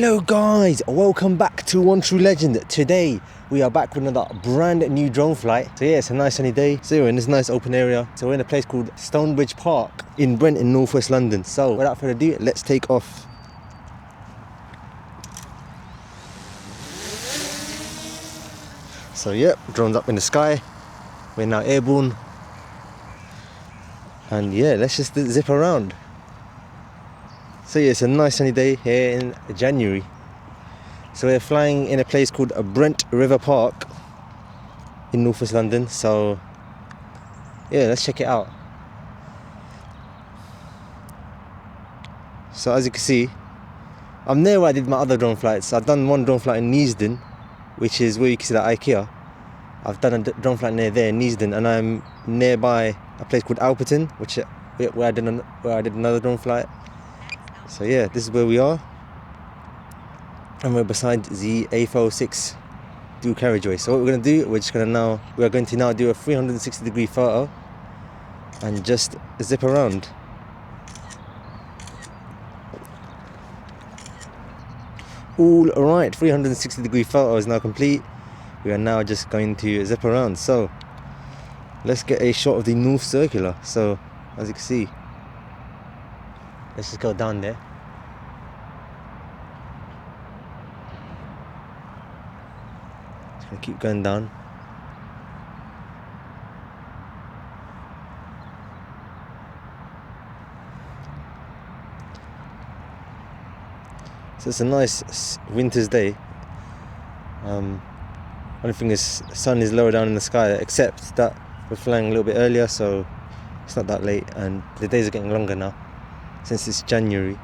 Hello guys, welcome back to One True Legend. Today we are back with another brand new drone flight. So yeah, it's a nice sunny day. So we're in this nice open area. So we're in a place called Stonebridge Park in Brent in northwest London. So without further ado, let's take off. So yeah, drone's up in the sky. We're now airborne. And yeah, let's just zip around. So yeah, it's a nice sunny day here in January. So we're flying in a place called Brent River Park in northwest London. So yeah, let's check it out. So as you can see, I'm near where I did my other drone flights. I've done one drone flight in Neasden, which is where you can see the IKEA. I've done a drone flight near there in Neasden, and I'm nearby a place called Alperton, where I did another drone flight. So yeah, this is where we are, and we're beside the A406 dual carriageway. So what we're going to do, we are going to now do a 360-degree photo and just zip around. All right, 360-degree photo is now complete. We are now just going to zip around. So let's get a shot of the North Circular. So as you can see, let's just go down there. Just gonna keep going down. So it's a nice winter's day. Only thing is, the sun is lower down in the sky, except that we're flying a little bit earlier, so it's not that late, and the days are getting longer now since it's January.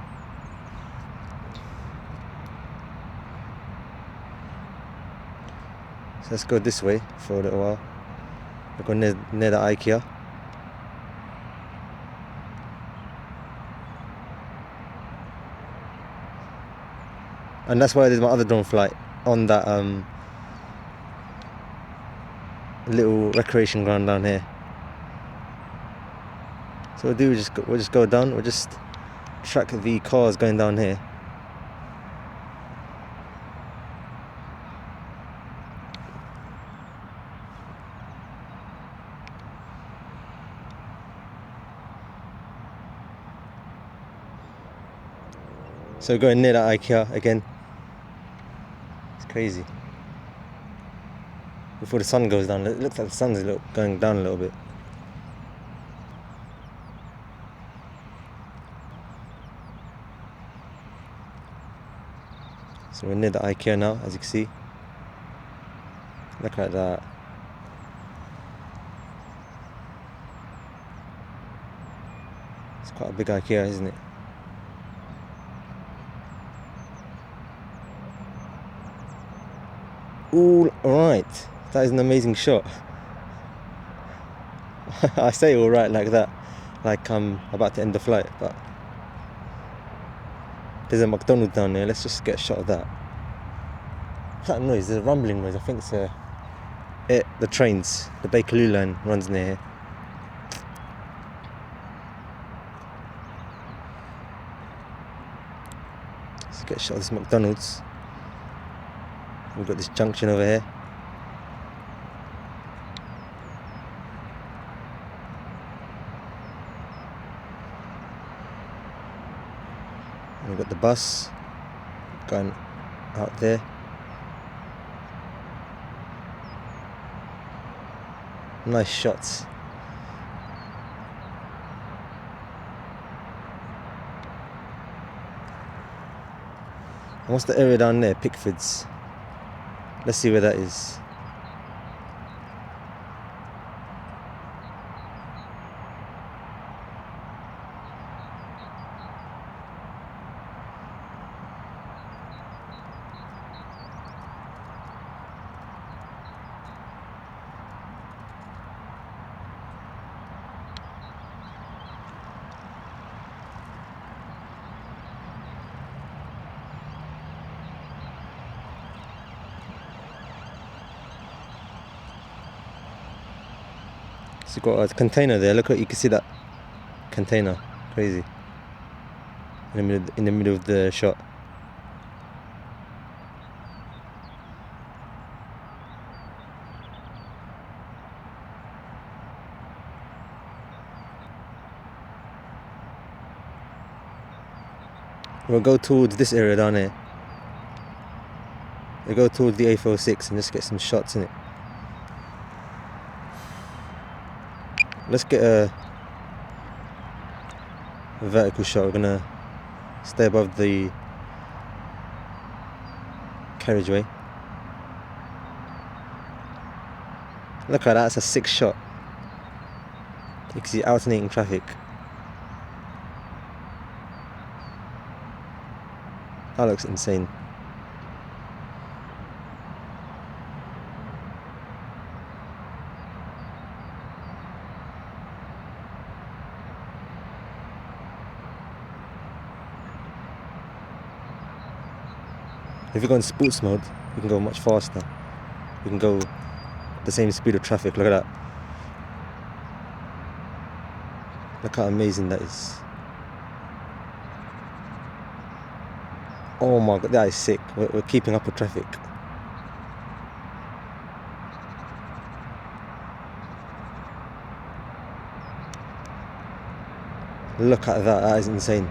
So let's go this way for a little while. We're going near the IKEA. And that's why I did my other drone flight on that little recreation ground down here. So we'll just go down. We'll just track the cars going down here. So going near that IKEA again. It's crazy. Before the sun goes down, it looks like the sun's going down a little bit. So we're near the IKEA now, as you can see. Look at that. It's quite a big IKEA, isn't it? All right. That is an amazing shot. I say all right like that, like I'm about to end the flight, but there's a McDonald's down there. Let's just get a shot of that. What's that noise? There's a rumbling noise. I think it's the trains. The Bakerloo line runs near here. Let's get a shot of this McDonald's. We've got this junction over here. And we've got the bus going out there. Nice shots. And what's the area down there? Pickford's. Let's see where that is. So you've got a container there. Look, you can see that container. Crazy. In the middle of the shot. We'll go towards this area down here. We'll go towards the A406 and just get some shots in it. Let's get a vertical shot. We're gonna stay above the carriageway. Look at that, that's a sick shot. You can see alternating traffic. That looks insane. If you go in sports mode, you can go much faster. You can go the same speed of traffic. Look at that. Look how amazing that is. Oh my god, that is sick. We're keeping up with traffic. Look at that, that is insane.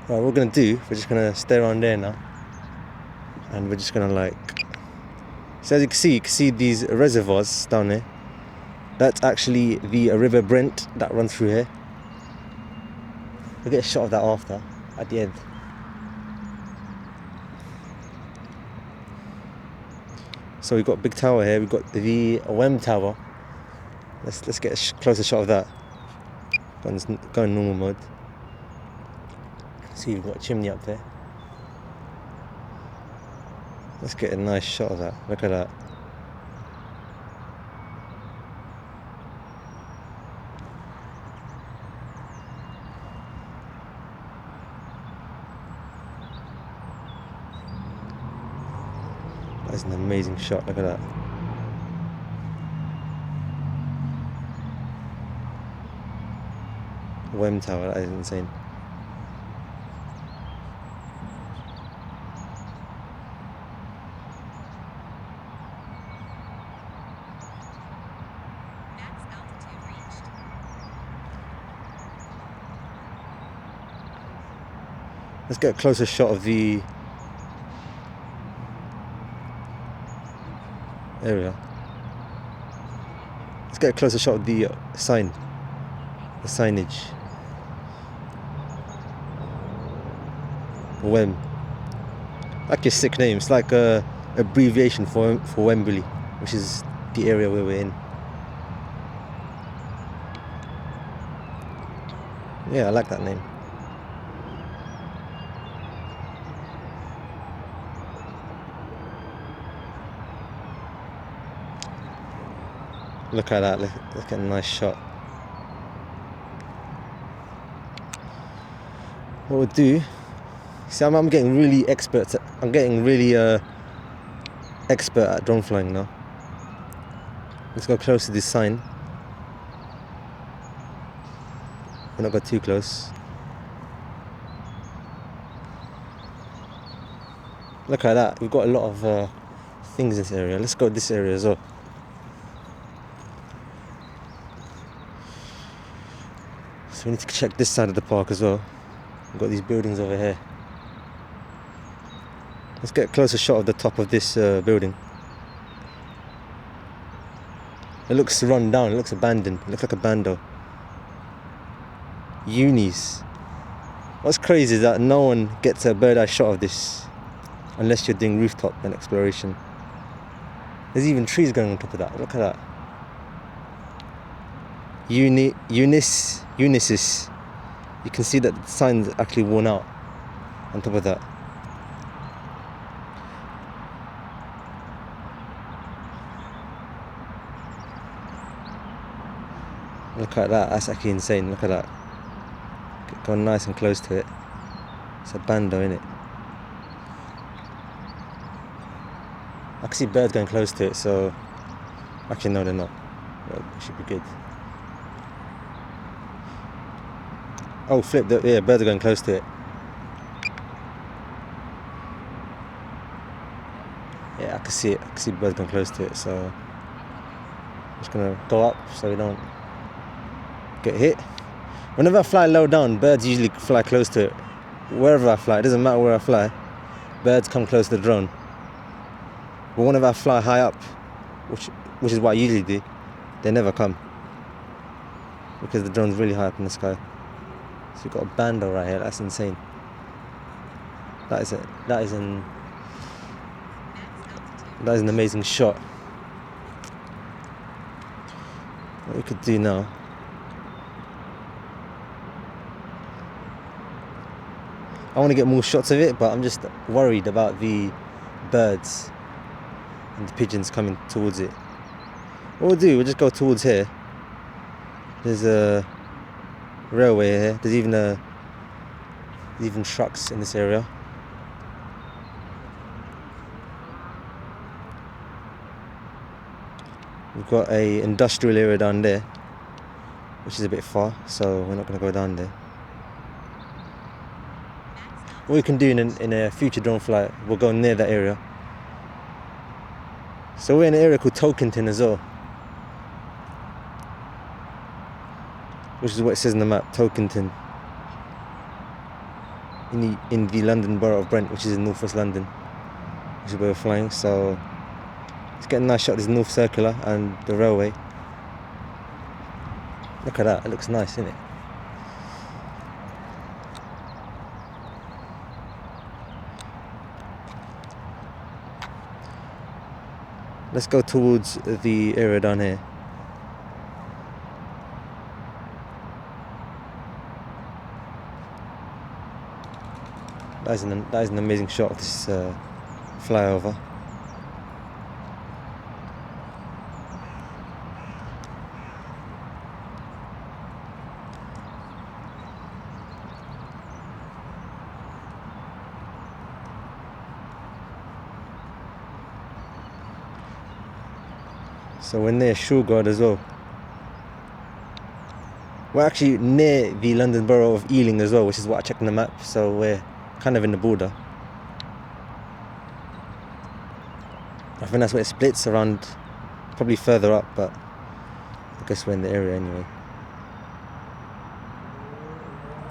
Right, what we're gonna do, we're just gonna stay around there now, and we're just gonna like. So as you can see these reservoirs down there. That's actually the River Brent that runs through here. We'll get a shot of that after, at the end. So we've got a big tower here. We've got the WEM tower. Let's get a closer shot of that. Go in normal mode. See, we've got a chimney up there. Let's get a nice shot of that. Look at that. That's an amazing shot. Look at that. WEM tower, that is insane. Let's get a closer shot of the area. Let's get a closer shot of the sign, the signage. WEM. Like a sick name. It's like a abbreviation for Wembley, which is the area where we're in. Yeah, I like that name. Look at that, look at a nice shot. What we'll do, see I'm getting really expert at drone flying now. Let's go close to this sign. We're not got too close. Look at that, we've got a lot of things in this area. Let's go to this area as well. So we need to check this side of the park as well. We've got these buildings over here. Let's get a closer shot of the top of this building. It looks run down, it looks abandoned, it looks like a bando. Unis. What's crazy is that no one gets a bird eye shot of this unless you're doing rooftop and exploration. There's even trees going on top of that, look at that. Unisys. You can see that the sign's actually worn out on top of that. Look at that, that's actually insane, look at that. Going nice and close to it. It's a bando, innit? I can see birds going close to it, so actually no, they're not. Well, it should be good. Oh flip, yeah, birds are going close to it. I can see it. I can see birds going close to it. So I'm just gonna go up so we don't get hit. Whenever I fly low down, birds usually fly close to it. Wherever I fly, it doesn't matter where I fly, birds come close to the drone. But whenever I fly high up, which is what I usually do, they never come. Because the drone's really high up in the sky. So you've got a bando right here, that's insane. That is an amazing shot. What we could do now, I want to get more shots of it, but I'm just worried about the birds and the pigeons coming towards it. What we'll do, we'll just go towards here. There's a railway here. There's even trucks in this area. We've got a industrial area down there, which is a bit far, so we're not going to go down there. What we can do in a future drone flight, we'll go near that area. So we're in an area called Tolkington as well, which is what it says in the map, Tolkington, in the London Borough of Brent, which is in northwest London, which is where we're flying. So let's get a nice shot of this North Circular and the railway. Look at that, it looks nice, isn't it? Let's go towards the area down here. That is an amazing shot of this flyover. So we're near Shoreguard as well. We're actually near the London Borough of Ealing as well, which is what I checked on the map, so we're kind of in the border. I think that's where it splits around, probably further up, but I guess we're in the area anyway.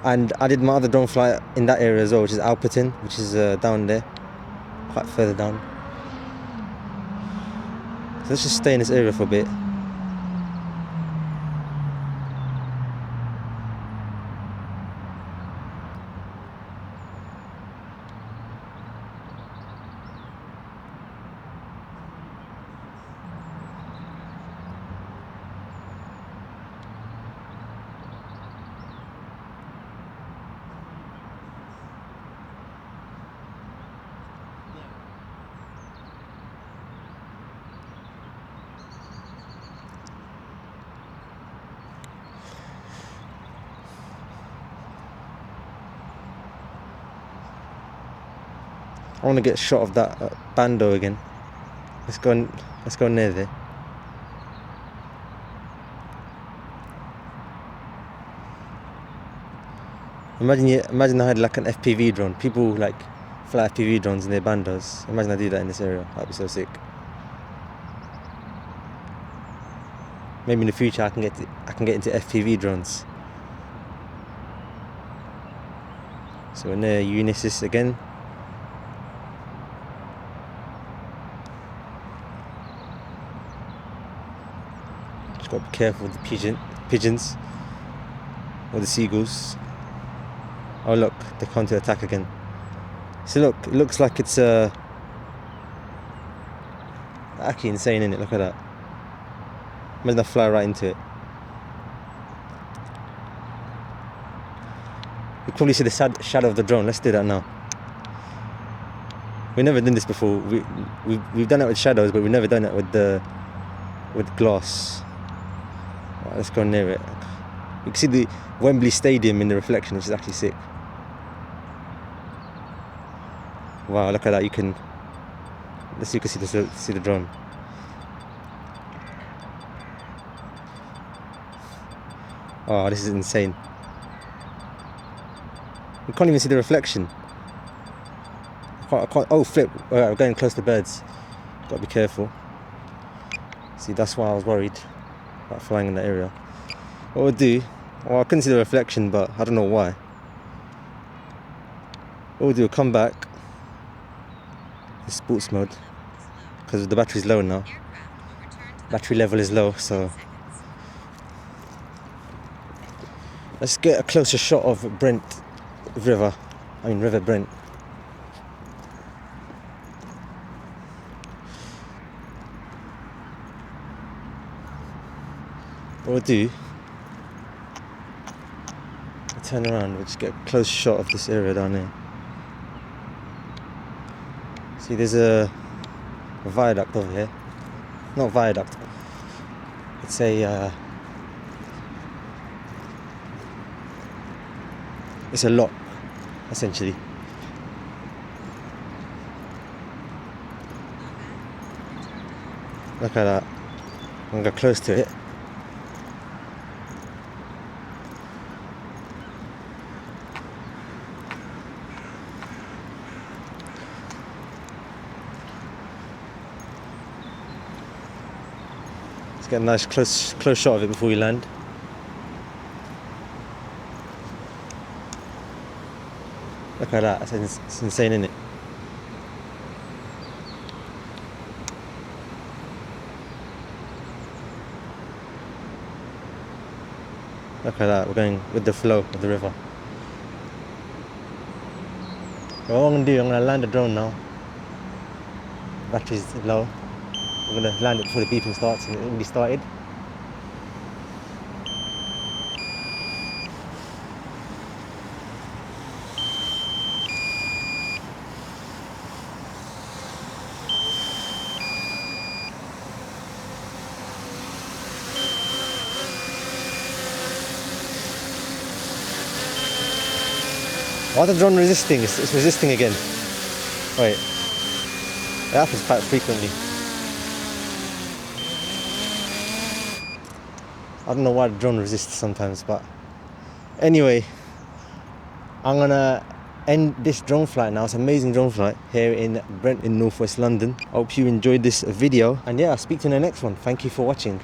And I did my other drone flight in that area as well, which is Alperton, which is down there, quite further down. So let's just stay in this area for a bit. I want to get a shot of that bando again. Let's go near there. Imagine I had like an FPV drone. People like fly FPV drones in their bandos. Imagine I do that in this area. That'd be so sick. Maybe in the future I can get into FPV drones. So we're near Unisys again. Just got to be careful with the pigeons or the seagulls. Oh look, they come to attack again. So look, it looks like it's actually insane, isn't it? Look at that. Imagine I fly right into it. You probably see the shadow of the drone. Let's do that now. We've never done this before. We've done it with shadows, but we've never done it with glass. Right, let's go near it. You can see the Wembley Stadium in the reflection, which is actually sick. Wow, look at that. You can see the drone. Oh, this is insane. You can't even see the reflection. I can't, oh, flip. We're going close to birds. Gotta be careful. See, that's why I was worried about flying in that area. What we'll do, well, I couldn't see the reflection, but I don't know why. What we'll do, we'll come back in sports mode, because the battery's low now. Battery level is low, so let's get a closer shot of River Brent. What we'll do, we'll turn around, we'll just get a close shot of this area down here. See, there's a viaduct over here. Not viaduct, it's a it's a lot, essentially. Look at that. I'm gonna go close to it. Let's get a nice close shot of it before we land. Look at that, it's insane, isn't it? Look at that, we're going with the flow of the river. What I'm going to do, I'm going to land the drone now. Battery's low. I'm going to land it before the beeping starts, and it already started. Why is the drone resisting? It's resisting again. Wait. It happens quite frequently. I don't know why the drone resists sometimes, but anyway, I'm gonna end this drone flight now. It's an amazing drone flight here in Brent in northwest London. I hope you enjoyed this video, and yeah, I'll speak to you in the next one. Thank you for watching.